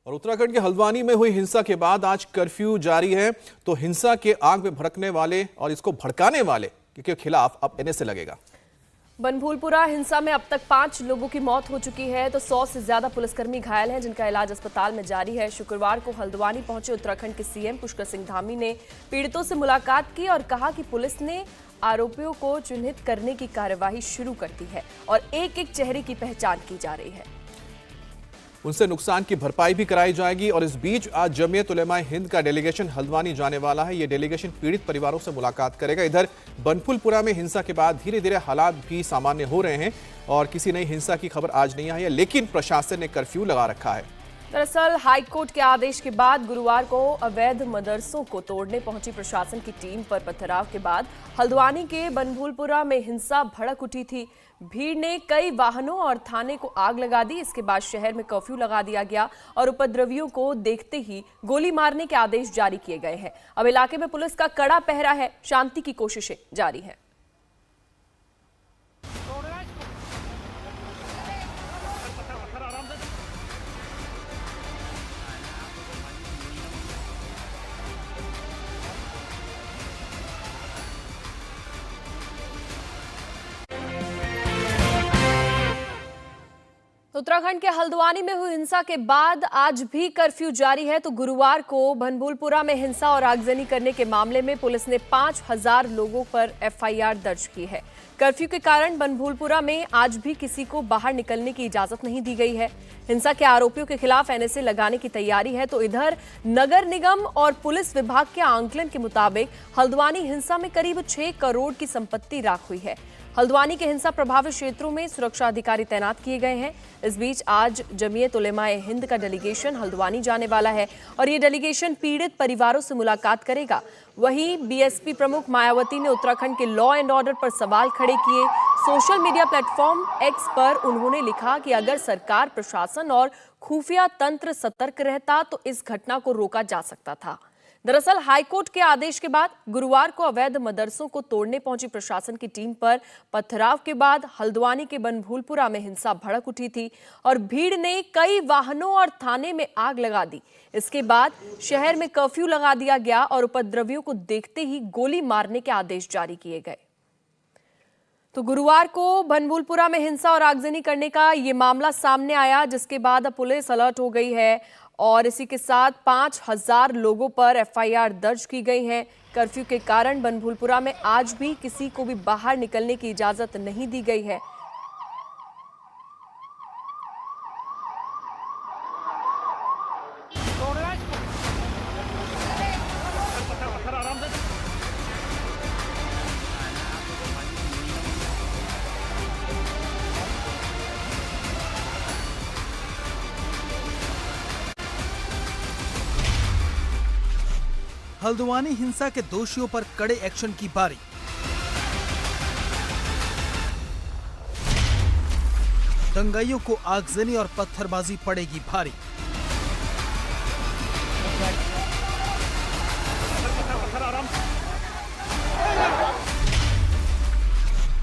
और उत्तराखंड के हल्द्वानी में हुई हिंसा के बाद आज कर्फ्यू जारी है। तो हिंसा के आग में भड़कने वाले और इसको भड़काने वाले के खिलाफ अब एनएसए लगेगा। बनभूलपुरा हिंसा में अब तक 5 लोगों की मौत हो चुकी है तो 100 से ज्यादा पुलिसकर्मी घायल हैं, जिनका इलाज अस्पताल में जारी है। शुक्रवार को हल्द्वानी पहुंचे उत्तराखंड के सीएम पुष्कर सिंह धामी ने पीड़ितों से मुलाकात की और कहा कि पुलिस ने आरोपियों को चिन्हित करने की कार्यवाही शुरू कर दी है और एक एक चेहरे की पहचान की जा रही है। उनसे नुकसान की भरपाई भी कराई जाएगी। और इस बीच आज जमीयत उलेमाए हिंद का डेलीगेशन हल्द्वानी जाने वाला है। यह डेलीगेशन पीड़ित परिवारों से मुलाकात करेगा। इधर बनभूलपुरा में हिंसा के बाद धीरे धीरे हालात भी सामान्य हो रहे हैं और किसी नई हिंसा की खबर आज नहीं आई है, लेकिन प्रशासन ने कर्फ्यू लगा रखा है। दरअसल हाईकोर्ट के आदेश के बाद गुरुवार को अवैध मदरसों को तोड़ने पहुंची प्रशासन की टीम पर पथराव के बाद हल्द्वानी के बनभूलपुरा में हिंसा भड़क उठी थी। भीड़ ने कई वाहनों और थाने को आग लगा दी। इसके बाद शहर में कर्फ्यू लगा दिया गया और उपद्रवियों को देखते ही गोली मारने के आदेश जारी किए गए हैं। अब इलाके में पुलिस का कड़ा पहरा है, शांति की कोशिशें जारी हैं। उत्तराखंड के हल्द्वानी में हुई हिंसा के बाद आज भी कर्फ्यू जारी है। तो गुरुवार को बनभूलपुरा में हिंसा और आगजनी करने के मामले में पुलिस ने 5000 लोगों पर एफआईआर दर्ज की है। कर्फ्यू के कारण बनभूलपुरा में आज भी किसी को बाहर निकलने की इजाजत नहीं दी गई है। हिंसा के आरोपियों के खिलाफ एनएसए लगाने की तैयारी है। तो इधर नगर निगम और पुलिस विभाग के आंकलन के मुताबिक हल्द्वानी हिंसा में करीब 6 करोड़ की संपत्ति राख हुई है। हल्द्वानी के हिंसा प्रभावित क्षेत्रों में सुरक्षा अधिकारी तैनात किए गए हैं। इस बीच आज जमीयत उलेमाए हिंद का डेलीगेशन हल्द्वानी जाने वाला है और ये डेलीगेशन पीड़ित परिवारों से मुलाकात करेगा। वहीं बीएसपी प्रमुख मायावती ने उत्तराखंड के लॉ एंड ऑर्डर पर सवाल खड़े किए। सोशल मीडिया प्लेटफॉर्म एक्स पर उन्होंने लिखा कि अगर सरकार, प्रशासन और खुफिया तंत्र सतर्क रहता तो इस घटना को रोका जा सकता था। दरअसल हाईकोर्ट के आदेश के बाद गुरुवार को अवैध मदरसों को तोड़ने पहुंची प्रशासन की टीम पर पथराव के बाद हल्द्वानी के बनभूलपुरा में हिंसा भड़क उठी थी और भीड़ ने कई वाहनों और थाने में आग लगा दी। इसके बाद शहर में कर्फ्यू लगा दिया गया और उपद्रवियों को देखते ही गोली मारने के आदेश जारी किए गए। तो गुरुवार को बनभूलपुरा में हिंसा और आगजनी करने का ये मामला सामने आया, जिसके बाद अब पुलिस अलर्ट हो गई है और इसी के साथ 5000 लोगों पर एफआईआर दर्ज की गई है। कर्फ्यू के कारण बनभूलपुरा में आज भी किसी को भी बाहर निकलने की इजाजत नहीं दी गई है। हल्द्वानी हिंसा के दोषियों पर कड़े एक्शन की बारी। दंगाइयों को आगजनी और पत्थरबाजी पड़ेगी भारी।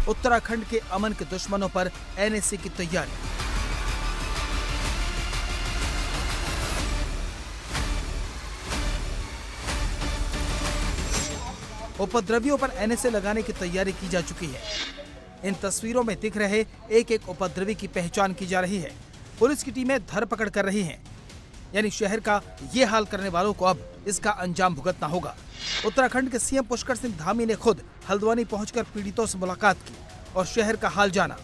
उत्तराखंड के अमन के दुश्मनों पर एनएसए की तैयारी। उपद्रवियों पर एनएसए लगाने की तैयारी की जा चुकी है। इन तस्वीरों में दिख रहे एक एक उपद्रवी की पहचान की जा रही है। पुलिस की टीमें धरपकड़ कर रही हैं। यानी शहर का ये हाल करने वालों को अब इसका अंजाम भुगतना होगा। उत्तराखंड के सीएम पुष्कर सिंह धामी ने खुद हल्द्वानी पहुंचकर पीड़ितों से मुलाकात की और शहर का हाल जाना।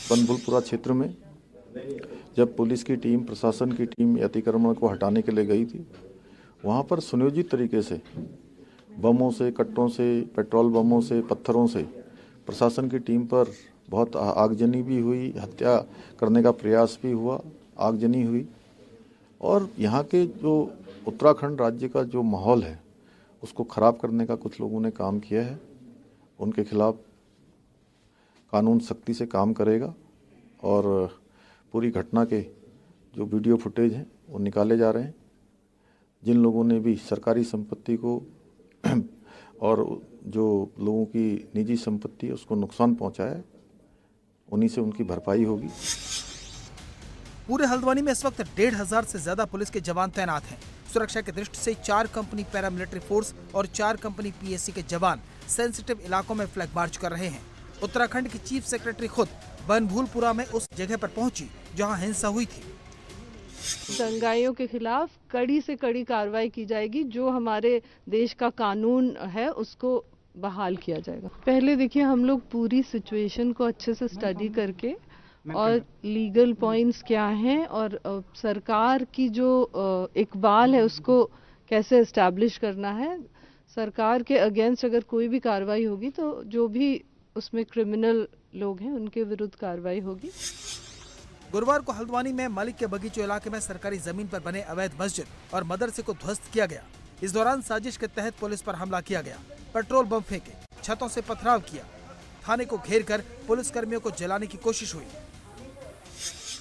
बनभूलपुरा क्षेत्र में जब पुलिस की टीम, प्रशासन की टीम अतिक्रमण को हटाने के लिए गई थी, वहाँ पर सुनियोजित तरीके से बमों से, कट्टों से, पेट्रोल बमों से, पत्थरों से प्रशासन की टीम पर बहुत आगजनी भी हुई, हत्या करने का प्रयास भी हुआ, आगजनी हुई। और यहाँ के जो उत्तराखंड राज्य का जो माहौल है उसको ख़राब करने का कुछ लोगों ने काम किया है। उनके खिलाफ कानून सख्ती से काम करेगा और पूरी घटना के जो वीडियो फुटेज हैं वो निकाले जा रहे हैं। जिन लोगों ने भी सरकारी संपत्ति को और जो लोगों की निजी संपत्ति है उसको नुकसान पहुंचाया है, उन्हीं से उनकी भरपाई होगी। पूरे हल्द्वानी में इस वक्त 1500 से ज्यादा पुलिस के जवान तैनात हैं। सुरक्षा की दृष्टि से 4 कंपनी पैरामिलिट्री फोर्स और 4 कंपनी पीएससी के जवान सेंसिटिव इलाकों में फ्लैग मार्च कर रहे हैं। उत्तराखंड की चीफ सेक्रेटरी खुद बनभूलपुरा में उस जगह पर पहुंची जहां हिंसा हुई थी। दंगाइयों के खिलाफ कड़ी से कड़ी कार्रवाई की जाएगी। जो हमारे देश का कानून है उसको बहाल किया जाएगा। पहले देखिए, हम लोग पूरी सिचुएशन को अच्छे से स्टडी करके और लीगल पॉइंट्स क्या हैं और सरकार की जो इकबाल है उसको कैसे एस्टैब्लिश करना है। सरकार के अगेंस्ट अगर कोई भी कार्रवाई होगी तो जो भी उसमें क्रिमिनल लोग हैं उनके विरुद्ध कार्रवाई होगी। गुरुवार को हल्द्वानी में मलिक के बगीचों इलाके में सरकारी जमीन पर बने अवैध मस्जिद और मदरसे को ध्वस्त किया गया। इस दौरान साजिश के तहत पुलिस पर हमला किया गया, पेट्रोल बम फेंके, छतों से पथराव किया। थाने को घेर कर पुलिस कर्मियों को जलाने की कोशिश हुई।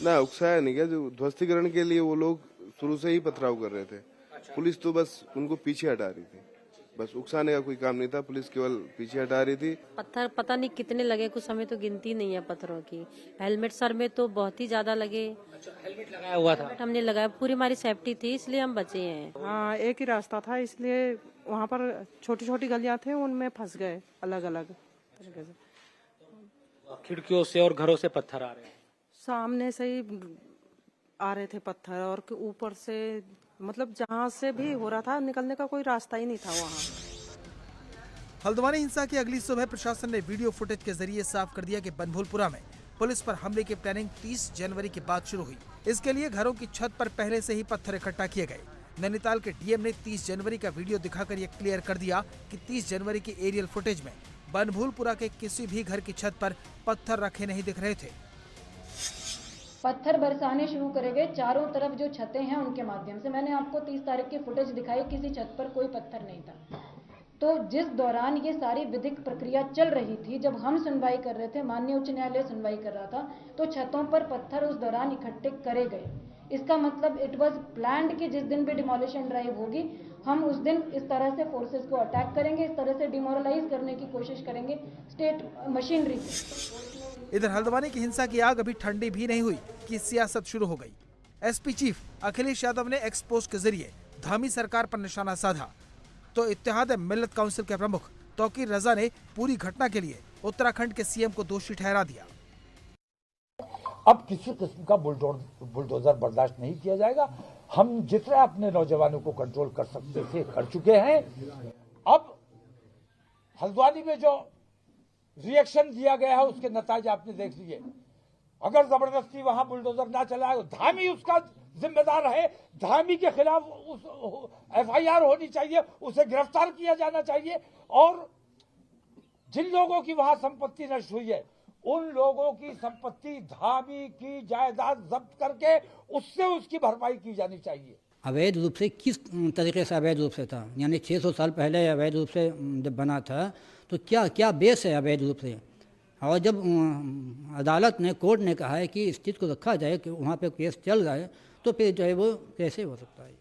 ना उकसाया नहीं गया, जो ध्वस्तीकरण के लिए वो लोग शुरू से ही पथराव कर रहे थे। पुलिस तो बस उनको पीछे हटा रही थी, बस उकसाने का कोई काम नहीं था। पुलिस केवल पीछे हटा रही थी। पत्थर पता नहीं कितने लगे, कुछ समय तो गिनती नहीं है पत्थरों की। हेलमेट सर में तो बहुत ही ज्यादा लगे। हेलमेट लगाया हुआ था? हमने लगाया, पूरी हमारी सेफ्टी थी इसलिए हम बचे हैं। हाँ, एक ही रास्ता था इसलिए वहाँ पर छोटी छोटी गलियां थे, उनमें फंस गए अलग अलग तरीके से। खिड़कियों से और घरों से पत्थर आ रहे हैं? सामने से ही आ रहे थे पत्थर और ऊपर से, मतलब जहाँ से भी हो रहा था निकलने का कोई रास्ता ही नहीं था वहाँ। हल्द्वानी हिंसा की अगली सुबह प्रशासन ने वीडियो फुटेज के जरिए साफ कर दिया कि बनभूलपुरा में पुलिस पर हमले की प्लानिंग 30 जनवरी के बाद शुरू हुई। इसके लिए घरों की छत पर पहले से ही पत्थर इकट्ठा किए गए। नैनीताल के डीएम ने 30 जनवरी का वीडियो दिखाकर ये क्लियर कर दिया कि 30 जनवरी की एरियल फुटेज में बनभूलपुरा के किसी भी घर की छत पर पत्थर रखे नहीं दिख रहे थे। पत्थर बरसाने शुरू करे गए चारों तरफ जो छतें हैं उनके माध्यम से। मैंने आपको 30 तारीख की फुटेज दिखाई, किसी छत पर कोई पत्थर नहीं था। तो जिस दौरान ये सारी विधिक प्रक्रिया चल रही थी, जब हम सुनवाई कर रहे थे, माननीय उच्च न्यायालय सुनवाई कर रहा था, तो छतों पर पत्थर उस दौरान इकट्ठे करे गए। इसका मतलब इट वाज प्लान्ड कि जिस दिन भी डिमोलिशन ड्राइव होगी हम उस दिन इस तरह से फोर्सेस को अटैक करेंगे, इस तरह से डिमोरलाइज करने की कोशिश करेंगे स्टेट मशीनरी से। इधर हल्द्वानी की हिंसा की आग अभी ठंडी भी नहीं हुई कि सियासत शुरू हो गई। एसपी चीफ अखिलेश यादव ने एक्स पोस्ट के जरिए धामी सरकार पर निशाना साधा, तो इत्तेहाद मिल्लत काउंसिल के प्रमुख तौकीर रजा ने पूरी घटना के लिए उत्तराखंड के सीएम को दोषी ठहरा दिया। अब किसी किस्म का बुलडोजर बर्दाश्त नहीं किया जाएगा। हम जितना अपने नौजवानों को कंट्रोल कर सकते थे कर चुके हैं। अब हल्द्वानी में जो रिएक्शन दिया गया है उसके नतीजे आपने देख लिए। अगर जबरदस्ती वहां बुलडोजर ना चलाए, धामी उसका जिम्मेदार है। धामी के खिलाफ एफआईआर होनी चाहिए, उसे गिरफ्तार किया जाना चाहिए और जिन लोगों की वहां संपत्ति नष्ट हुई है उन लोगों की संपत्ति धामी की जायदाद जब्त करके उससे उसकी भरपाई की जानी चाहिए। अवैध रूप से किस तरीके से अवैध रूप से था? यानी 600 साल पहले अवैध रूप से जब बना था तो क्या बेस है अवैध रूप से? और जब अदालत ने, कोर्ट ने कहा है कि इस चीज़ को रखा जाए कि वहाँ पे केस चल रहा है, तो फिर जो है वो कैसे हो सकता है?